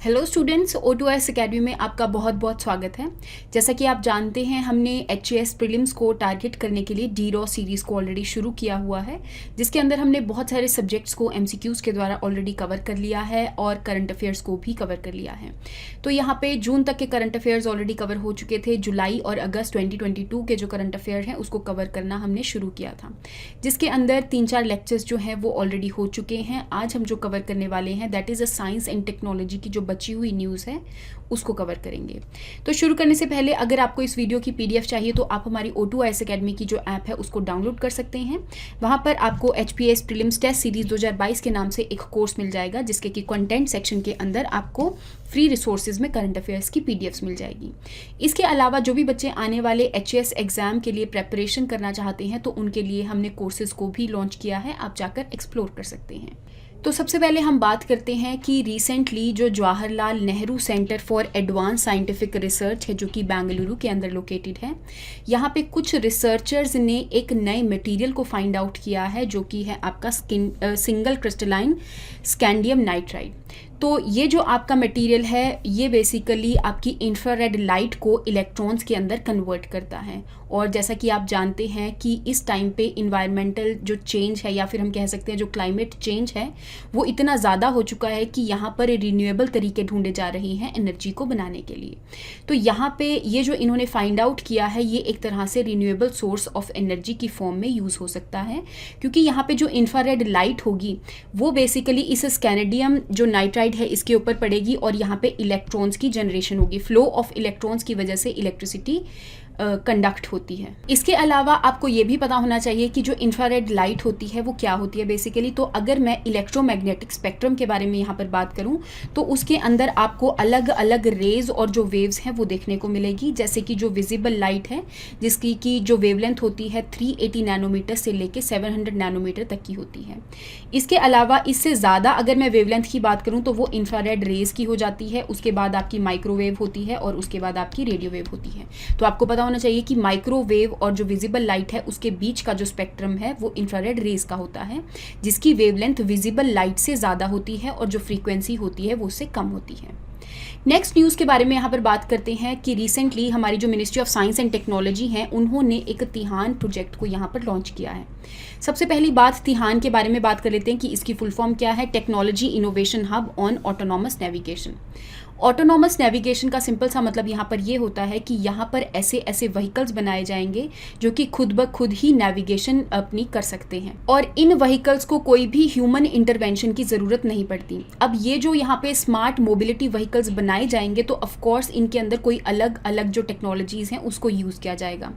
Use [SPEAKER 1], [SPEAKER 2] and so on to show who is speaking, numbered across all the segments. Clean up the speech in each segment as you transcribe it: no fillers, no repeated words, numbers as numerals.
[SPEAKER 1] Hello students, O2S academy में आपका बहुत बहुत स्वागत है। जैसा कि आप जानते हैं, हमने HAS प्रीलिम्स को टारगेट करने के लिए DRAW सीरीज़ को ऑलरेडी शुरू किया हुआ है, जिसके अंदर हमने बहुत सारे सब्जेक्ट्स को MCQs के द्वारा ऑलरेडी कवर कर लिया है और करंट अफेयर्स को भी कवर कर लिया है। तो यहाँ पे जून तक के करंट अफेयर्स ऑलरेडी कवर हो चुके थे। जुलाई और अगस्त 2022 के जो करंट अफेयर हैं उसको कवर करना हमने शुरू किया था, जिसके अंदर 3-4 लेक्चर्स जो हैं वो ऑलरेडी हो चुके हैं। आज हम जो कवर करने वाले हैं that is a science and technology की जो बची हुई न्यूज़ है उसको कवर करेंगे। तो शुरू करने से पहले अगर आपको इस वीडियो की PDF चाहिए तो आप हमारी O2S एकेडमी की जो ऐप है उसको डाउनलोड कर सकते हैं। वहाँ पर आपको HPS प्रीलिम्स टेस्ट सीरीज़ 2022 के नाम से एक कोर्स मिल जाएगा, जिसके कि कंटेंट सेक्शन के अंदर आपको फ्री रिसोर्सेज में करंट अफेयर्स की PDFs मिल जाएगी। इसके अलावा जो भी बच्चे आने वाले HAS एग्ज़ाम के लिए प्रेपरेशन करना चाहते हैं तो उनके लिए हमने कोर्सेज़ को भी लॉन्च किया है, आप जाकर एक्सप्लोर कर सकते हैं। तो सबसे पहले हम बात करते हैं कि रिसेंटली जो Jawaharlal Nehru centre for advance scientific research है, जो कि बेंगलुरु के अंदर लोकेटेड है, यहाँ पे कुछ रिसर्चर्स ने एक नए मटेरियल को फाइंड आउट किया है, जो कि है आपका सिंगल क्रिस्टलाइन स्कैंडियम नाइट्राइड। तो ये जो आपका मटेरियल है ये बेसिकली आपकी इंफ्रारेड लाइट को इलेक्ट्रॉन्स के अंदर कन्वर्ट करता है। और जैसा कि आप जानते हैं कि इस टाइम पे इन्वायरमेंटल जो चेंज है, या फिर हम कह सकते हैं जो क्लाइमेट चेंज है, वो इतना ज़्यादा हो चुका है कि यहाँ पर रिन्यूएबल तरीके ढूंढे जा रहे हैं एनर्जी को बनाने के लिए। तो यहाँ पे ये जो इन्होंने फाइंड आउट किया है ये एक तरह से रिन्यूएबल सोर्स ऑफ एनर्जी की फॉर्म में यूज़ हो सकता है, क्योंकि यहाँ पे जो इंफ्रारेड लाइट होगी वो बेसिकली इस स्कैनेडियम जो नाइट्राइड है इसके ऊपर पड़ेगी और यहाँ पे इलेक्ट्रॉन्स की जनरेशन होगी। फ्लो ऑफ इलेक्ट्रॉन्स की वजह से इलेक्ट्रिसिटी कंडक्ट होती है। इसके अलावा आपको ये भी पता होना चाहिए कि जो इंफ्रारेड लाइट होती है वो क्या होती है बेसिकली। तो अगर मैं इलेक्ट्रोमैग्नेटिक स्पेक्ट्रम के बारे में यहाँ पर बात करूँ तो उसके अंदर आपको अलग अलग रेज और जो वेव्स हैं वो देखने को मिलेगी। जैसे कि जो विजिबल लाइट है जिसकी की जो वेवलेंथ होती है 380 नैनोमीटर से लेके 700 नैनोमीटर तक की होती है। इसके अलावा इससे ज़्यादा अगर मैं वेवलेंथ की बात करूँ तो वो इंफ्रारेड रेज की हो जाती है, उसके बाद आपकी माइक्रोवेव होती है और उसके बाद आपकी रेडियो वेव होती है। तो आपको पता होना चाहिए कि माइक्रोवेव और जो विजिबल लाइट है उसके बीच का जो स्पेक्ट्रम है वो इंफ्रारेड रेज का होता है, जिसकी वेवलेंथ विजिबल लाइट से ज़्यादा होती है और जो फ्रीक्वेंसी होती है वो उससे कम होती है। नेक्स्ट न्यूज़ के बारे में यहाँ पर बात करते हैं कि रिसेंटली हमारी जो ministry of science and technology है उन्होंने एक तिहान प्रोजेक्ट को यहाँ पर लॉन्च किया है। सबसे पहली बात तिहान के बारे में बात कर लेते हैं कि इसकी फुल फॉर्म क्या है। Technology innovation hub on autonomous navigation. Autonomous navigation का सिंपल सा मतलब यहाँ पर ये होता है कि यहाँ पर ऐसे ऐसे व्हीकल्स बनाए जाएंगे जो कि खुद ब खुद ही नेविगेशन अपनी कर सकते हैं और इन व्हीकल्स को कोई भी ह्यूमन इंटरवेंशन की ज़रूरत नहीं पड़ती। अब ये जो यहाँ पे स्मार्ट मोबिलिटी व्हीकल्स बनाए जाएंगे तो ऑफकोर्स इनके अंदर कोई अलग अलग जो टेक्नोलॉजीज़ हैं उसको यूज़ किया जाएगा।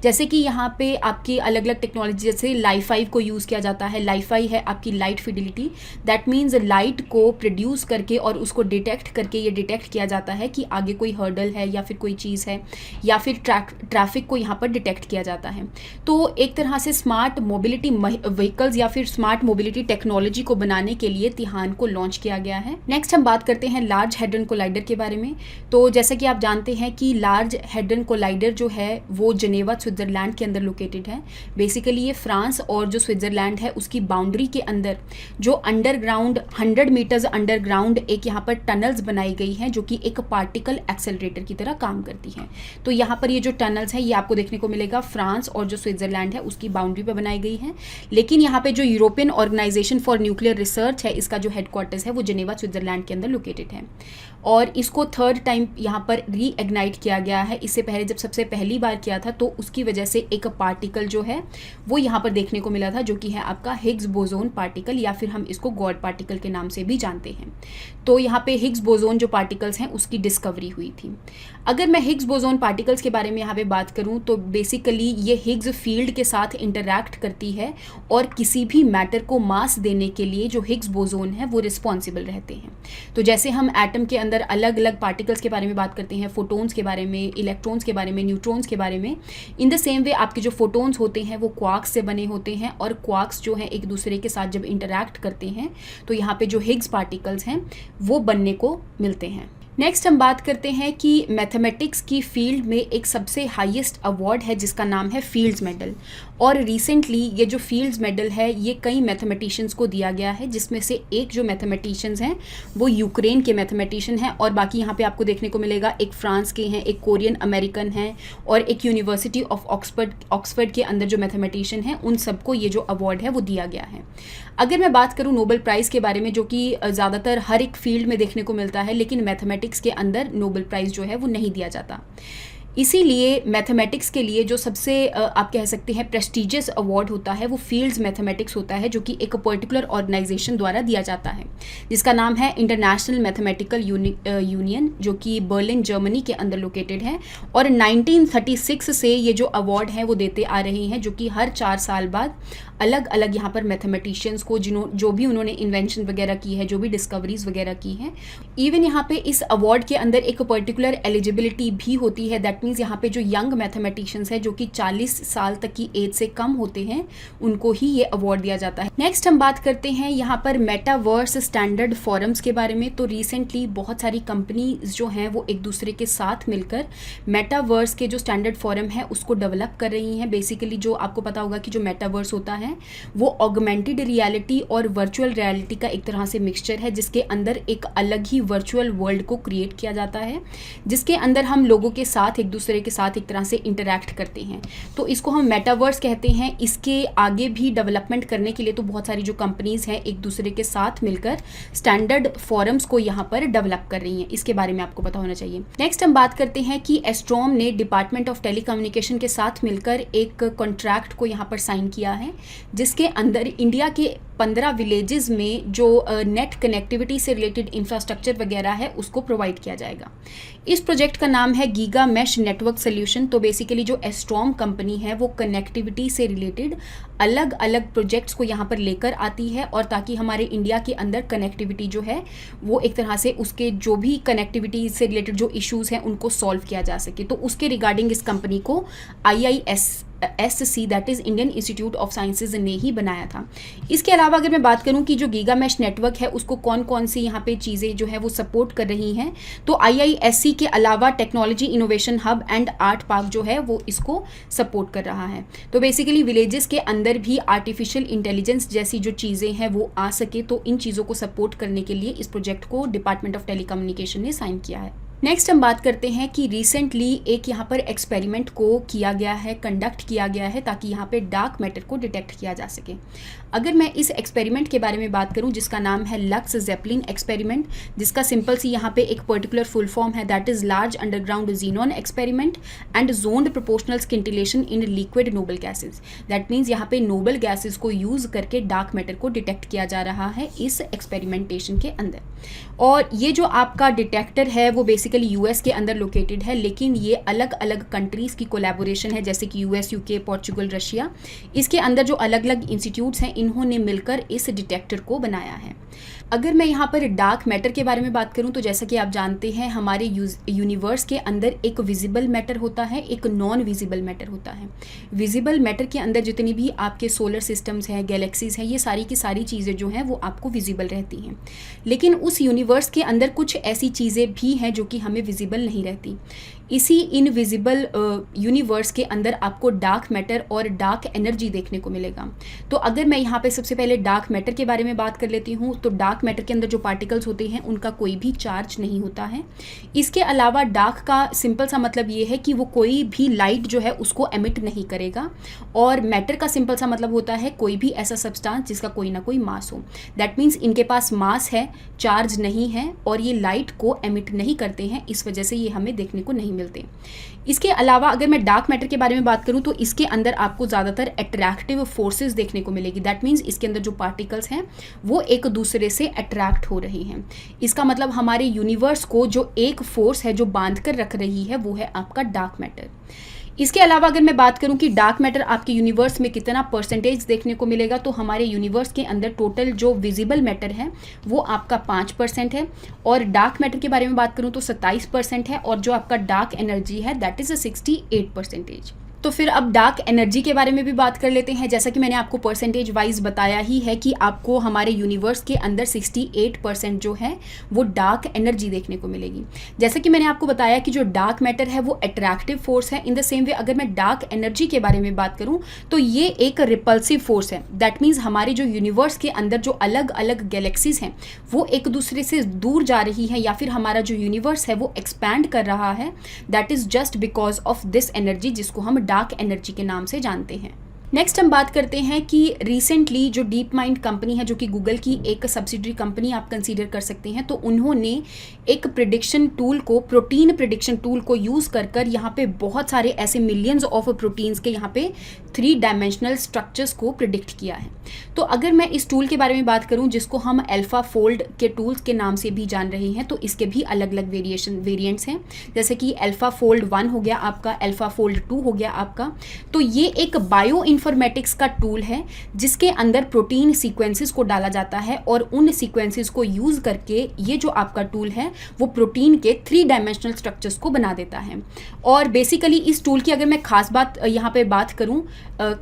[SPEAKER 1] जैसे कि यहाँ पे आपकी अलग अलग टेक्नोलॉजी, जैसे लाइफाई को यूज़ किया जाता है। लाइफाई है आपकी light fidelity, that means light को प्रोड्यूस करके और उसको डिटेक्ट करके ये डिटेक्ट किया जाता है कि आगे कोई हर्डल है या फिर कोई चीज़ है या फिर ट्रैफिक को यहाँ पर डिटेक्ट किया जाता है। तो एक तरह से स्मार्ट मोबिलिटी व्हीकल्स या फिर स्मार्ट मोबिलिटी टेक्नोलॉजी को बनाने के लिए तिहान को लॉन्च किया गया है। नेक्स्ट हम बात करते हैं लार्ज हैड्रन कोलाइडर के बारे में। तो जैसा कि आप जानते हैं कि लार्ज हैड्रन कोलाइडर जो है वो जनेवा स्विट्जरलैंड के अंदर लोकेटेड है। बेसिकली ये फ्रांस और जो स्विट्जरलैंड है उसकी बाउंड्री के अंदर जो अंडरग्राउंड 100 मीटर्स अंडरग्राउंड एक यहाँ पर टनल्स बनाई गई हैं जो कि एक पार्टिकल एक्सेलरेटर की तरह काम करती हैं। तो यहाँ पर ये जो टनल्स हैं ये आपको देखने को मिलेगा फ्रांस और जो स्विट्जरलैंड है उसकी बाउंड्री पर बनाई गई है। लेकिन यहाँ पे जो European organization for nuclear research है इसका जो हेडक्वार्टर्स है वो जेनेवा स्विट्जरलैंड के अंदर लोकेटेड है और इसको थर्ड टाइम यहाँ पर रीइग्नाइट किया गया है। इससे पहले जब सबसे पहली बार किया था तो उसकी वजह से एक पार्टिकल जो है वो यहाँ पर देखने को मिला था, जो कि है आपका हिग्स बोसोन पार्टिकल या फिर हम इसको गॉड पार्टिकल के नाम से भी जानते हैं। तो यहाँ पे हिग्स बोसोन जो पार्टिकल्स हैं उसकी डिस्कवरी हुई थी। अगर मैं हिग्स बोसोन पार्टिकल्स के बारे में यहाँ पे बात करूँ तो बेसिकली ये हिग्स फील्ड के साथ इंटरैक्ट करती है और किसी भी मैटर को मास देने के लिए जो हिग्स बोसोन है वो रिस्पॉन्सिबल रहते हैं। तो जैसे हम एटम के अंदर अलग अलग पार्टिकल्स के बारे में बात करते हैं, फोटोन्स के बारे में, इलेक्ट्रॉन्स के बारे में, न्यूट्रॉन्स के बारे में, इन द सेम वे आपके जो फोटोन्स होते हैं वो क्वार्क्स से बने होते हैं और क्वार्क्स जो है एक दूसरे के साथ जब इंटरैक्ट करते हैं तो यहाँ पे जो हिग्स पार्टिकल्स हैं वो बनने को मिलते हैं। नेक्स्ट हम बात करते हैं कि मैथमेटिक्स की फील्ड में एक सबसे हाईएस्ट अवार्ड है जिसका नाम है फील्ड्स मेडल। और रिसेंटली ये जो फील्ड्स मेडल है ये कई मैथमेटिशियंस को दिया गया है, जिसमें से एक जो मैथमेटिशियंस हैं वो यूक्रेन के मैथमेटिशियन हैं, और बाकी यहाँ पे आपको देखने को मिलेगा एक फ्रांस के हैं, एक कोरियन अमेरिकन हैं, और एक यूनिवर्सिटी ऑफ ऑक्सफर्ड के अंदर जो मैथमेटिशियन हैं उन सबको ये जो अवार्ड है वो दिया गया है। अगर मैं बात करूँ नोबेल प्राइज़ के बारे में, जो कि ज़्यादातर हर एक फील्ड में देखने को मिलता है, लेकिन मैथमेटिक्स के अंदर नोबेल प्राइज़ जो है वो नहीं दिया जाता। इसीलिए मैथमेटिक्स के लिए जो सबसे आप कह सकते हैं प्रेस्टिजियस अवार्ड होता है वो फील्ड्स मैथमेटिक्स होता है, जो कि एक पर्टिकुलर ऑर्गेनाइजेशन द्वारा दिया जाता है, जिसका नाम है इंटरनेशनल मैथमेटिकल यूनियन, जो कि बर्लिन जर्मनी के अंदर लोकेटेड है। और 1936 से ये जो अवार्ड हैं वो देते आ रहे हैं, जो कि हर 4 साल बाद अलग अलग यहाँ पर मैथमेटिशियंस को जो भी उन्होंने इन्वेंशन वगैरह की है, जो भी डिस्कवरीज वगैरह की हैं। इवन यहाँ पे इस अवार्ड के अंदर एक पर्टिकुलर एलिजिबिलिटी भी होती है, दैट मीन्स यहाँ पे जो यंग मैथमेटिशियंस है जो कि 40 साल तक की एज से कम होते हैं, उनको ही ये अवार्ड दिया जाता है। नेक्स्ट हम बात करते हैं यहाँ पर मेटावर्स स्टैंडर्ड फोरम्स के बारे में। तो रिसेंटली बहुत सारी कंपनीज जो हैं वो एक दूसरे के साथ मिलकर मेटावर्स के जो स्टैंडर्ड फोरम है उसको डेवलप कर रही हैं। बेसिकली जो आपको पता होगा कि जो मेटावर्स होता है वो ऑगमेंटेड रियलिटी और वर्चुअल रियलिटी का एक तरह से मिक्सचर है, जिसके अंदर एक अलग ही वर्चुअल वर्ल्ड को क्रिएट किया जाता है, जिसके अंदर हम लोगों के साथ एक दूसरे के साथ एक तरह से इंटरैक्ट करते हैं। तो इसको हम मेटावर्स कहते हैं। इसके आगे भी डेवलपमेंट करने के लिए तो बहुत सारी जो कंपनीज हैं एक दूसरे के साथ मिलकर स्टैंडर्ड फोरम्स को यहाँ पर डेवलप कर रही हैं। इसके बारे में आपको पता होना चाहिए। नेक्स्ट हम बात करते हैं कि एस्ट्रोम ने डिपार्टमेंट ऑफ टेलीकम्युनिकेशन के साथ मिलकर एक कॉन्ट्रैक्ट को यहाँ पर साइन किया है, जिसके अंदर इंडिया के 15 विलेजेस में जो नेट कनेक्टिविटी से रिलेटेड इंफ्रास्ट्रक्चर वगैरह है उसको प्रोवाइड किया जाएगा। इस प्रोजेक्ट का नाम है गीगा मैश नेटवर्क सोल्यूशन। तो बेसिकली जो एस्ट्रोम कंपनी है वो कनेक्टिविटी से रिलेटेड अलग अलग प्रोजेक्ट्स को यहाँ पर लेकर आती है, और ताकि हमारे इंडिया के अंदर कनेक्टिविटी जो है वो एक तरह से उसके जो भी कनेक्टिविटी से रिलेटेड जो इश्यूज़ हैं उनको सॉल्व किया जा सके। तो उसके रिगार्डिंग इस कंपनी को IISC that is Indian institute of sciences ने ही बनाया था। इसके अलावा अगर मैं बात करूं कि जो गीगा मैश नेटवर्क है उसको कौन कौन सी यहाँ पे चीज़ें जो है वो सपोर्ट कर रही हैं, तो IISC के अलावा technology innovation hub and art park जो है वो इसको सपोर्ट कर रहा है। तो बेसिकली विलेजेस के अंदर भी आर्टिफिशियल इंटेलिजेंस जैसी जो चीज़ें हैं वो आ सके, तो इन चीज़ों को सपोर्ट करने के लिए इस प्रोजेक्ट को डिपार्टमेंट ऑफ टेलीकम्युनिकेशन ने साइन किया है। नेक्स्ट हम बात करते हैं कि रिसेंटली एक यहाँ पर एक्सपेरिमेंट को किया गया है, कंडक्ट किया गया है, ताकि यहाँ पे डार्क मैटर को डिटेक्ट किया जा सके। अगर मैं इस एक्सपेरिमेंट के बारे में बात करूँ जिसका नाम है लक्स ज़ेपलिन एक्सपेरिमेंट, जिसका सिंपल सी यहाँ पे एक पर्टिकुलर फुल फॉर्म है, that is large underground xenon experiment and zoned proportional scintillation in liquid noble gases. That means यहाँ पे नोबल गैसेज को यूज़ करके डार्क मैटर को डिटेक्ट किया जा रहा है इस एक्सपेरिमेंटेशन के अंदर। और ये जो आपका डिटेक्टर है वो बेसिकली US के अंदर लोकेटेड है, लेकिन ये अलग अलग कंट्रीज़ की कोलैबोरेशन है, जैसे कि US, UK, पोर्चुगल, रशिया। इसके अंदर जो अलग अलग इंस्टीट्यूट्स हैं इन्होंने मिलकर इस डिटेक्टर को बनाया है। अगर मैं यहाँ पर डार्क मैटर के बारे में बात करूँ तो जैसा कि आप जानते हैं हमारे यूनिवर्स के अंदर एक विजिबल मैटर होता है, एक नॉन विजिबल मैटर होता है। विजिबल मैटर के अंदर जितनी भी आपके सोलर सिस्टम्स हैं, गैलेक्सीज हैं, ये सारी की सारी चीज़ें जो हैं वो आपको विजिबल रहती हैं। लेकिन उस यूनिवर्स के अंदर कुछ ऐसी चीज़ें भी हैं जो कि हमें विजिबल नहीं रहती। इसी इनविजिबल यूनिवर्स के अंदर आपको डार्क मैटर और डार्क एनर्जी देखने को मिलेगा। तो अगर मैं यहाँ पे सबसे पहले डार्क मैटर के बारे में बात कर लेती हूँ, तो डार्क मैटर के अंदर जो पार्टिकल्स होते हैं उनका कोई भी चार्ज नहीं होता है। इसके अलावा डार्क का सिंपल सा मतलब ये है कि वो कोई भी लाइट जो है उसको एमिट नहीं करेगा, और मैटर का सिंपल सा मतलब होता है कोई भी ऐसा सब्सटेंस जिसका कोई ना कोई मास हो। दैट मीन्स इनके पास मास है, चार्ज नहीं है, और ये लाइट को एमिट नहीं करते हैं, इस वजह से ये हमें देखने को नहीं मिलते। इसके अलावा अगर मैं डार्क मैटर के बारे में बात करूं तो इसके अंदर आपको ज़्यादातर अट्रैक्टिव फोर्सेस देखने को मिलेगी। दैट मीन्स इसके अंदर जो पार्टिकल्स हैं वो एक दूसरे से अट्रैक्ट हो रही हैं। इसका मतलब हमारे यूनिवर्स को जो एक फोर्स है जो बांध कर रख रही है वो है आपका डार्क मैटर। इसके अलावा अगर मैं बात करूं कि डार्क मैटर आपके यूनिवर्स में कितना परसेंटेज देखने को मिलेगा, तो हमारे यूनिवर्स के अंदर टोटल जो विजिबल मैटर है वो आपका 5% है, और डार्क मैटर के बारे में बात करूं तो 27% है, और जो आपका डार्क एनर्जी है दैट इज़ 68%। तो फिर अब डार्क एनर्जी के बारे में भी बात कर लेते हैं। जैसा कि मैंने आपको परसेंटेज वाइज बताया ही है कि आपको हमारे यूनिवर्स के अंदर 68% जो है वो डार्क एनर्जी देखने को मिलेगी। जैसा कि मैंने आपको बताया कि जो डार्क मैटर है वो अट्रैक्टिव फोर्स है। इन द सेम वे अगर मैं डार्क एनर्जी के बारे में बात करूं तो ये एक रिपल्सिव फोर्स है। दैट मीन्स हमारे जो यूनिवर्स के अंदर जो अलग अलग गैलेक्सीज हैं वो एक दूसरे से दूर जा रही है, या फिर हमारा जो यूनिवर्स है वो एक्सपैंड कर रहा है। That is just because of this energy, जिसको हम डार्क एनर्जी के नाम से जानते हैं। नेक्स्ट हम बात करते हैं कि रिसेंटली जो डीप माइंड कंपनी है, जो कि गूगल की एक सब्सिडरी कंपनी आप कंसीडर कर सकते हैं, तो उन्होंने एक प्रिडिक्शन टूल को, प्रोटीन प्रिडिक्शन टूल को यूज़ कर कर यहाँ पे बहुत सारे ऐसे मिलियंस ऑफ प्रोटीन्स के यहाँ पे 3 डायमेंशनल स्ट्रक्चर्स को प्रिडिक्ट किया है। तो अगर मैं इस टूल के बारे में बात करूँ, जिसको हम अल्फा फोल्ड के टूल्स के नाम से भी जान रहे हैं, तो इसके भी अलग अलग वेरिएंट्स हैं। जैसे कि अल्फा फोल्ड 1 हो गया आपका, अल्फा फोल्ड 2 हो गया आपका। तो ये एक बायो इन्फॉर्मेटिक्स का टूल है जिसके अंदर प्रोटीन सीक्वेंसेस को डाला जाता है, और उन सीक्वेंसेस को यूज़ करके ये जो आपका टूल है वो प्रोटीन के 3 डायमेंशनल स्ट्रक्चर्स को बना देता है। और बेसिकली इस टूल की अगर मैं खास बात यहाँ पे बात करूँ,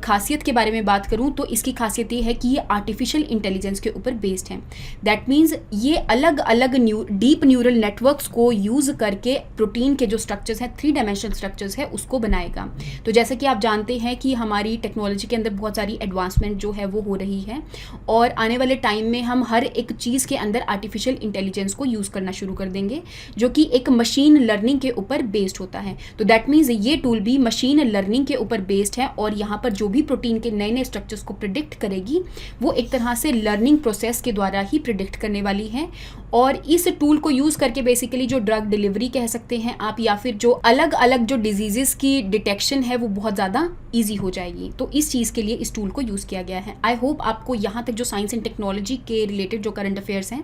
[SPEAKER 1] खासियत के बारे में बात करूँ, तो इसकी खासियत ये है कि ये आर्टिफिशियल इंटेलिजेंस के ऊपर बेस्ड है। दैट मीन्स ये अलग अलग डीप न्यूरल नेटवर्क्स को यूज़ करके प्रोटीन के जो स्ट्रक्चर्स हैं, 3 डायमेंशनल स्ट्रक्चर्स है, उसको बनाएगा। तो जैसे कि आप जानते हैं कि हमारी टेक्नोलॉजी के अंदर बहुत सारी एडवांसमेंट जो है वो हो रही है, और आने वाले टाइम में हम हर एक चीज़ के अंदर आर्टिफिशियल इंटेलिजेंस को यूज़ करना शुरू कर देंगे, जो कि एक मशीन लर्निंग के ऊपर बेस्ड होता है। तो दैट मीन्स ये टूल भी मशीन लर्निंग के ऊपर बेस्ड है, और यहाँ पर जो भी प्रोटीन के नए नए स्ट्रक्चर्स को प्रिडिक्ट करेगी वो एक तरह से लर्निंग प्रोसेस के द्वारा ही प्रिडिक्ट करने वाली है। और इस टूल को यूज़ करके बेसिकली जो ड्रग डिलीवरी कह सकते हैं आप, या फिर जो अलग अलग जो डिजीजेस की डिटेक्शन है वो बहुत ज़्यादा ईजी हो जाएगी। तो इस चीज़ के लिए इस टूल को यूज़ किया गया है। आई होप आपको यहाँ तक जो साइंस एंड टेक्नोलॉजी के रिलेटेड जो करंट अफेयर्स हैं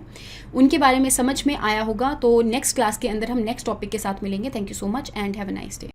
[SPEAKER 1] उनके बारे में समझ में आया होगा। तो नेक्स्ट क्लास के अंदर हम नेक्स्ट टॉपिक के साथ मिलेंगे। Thank you so much and have a nice day.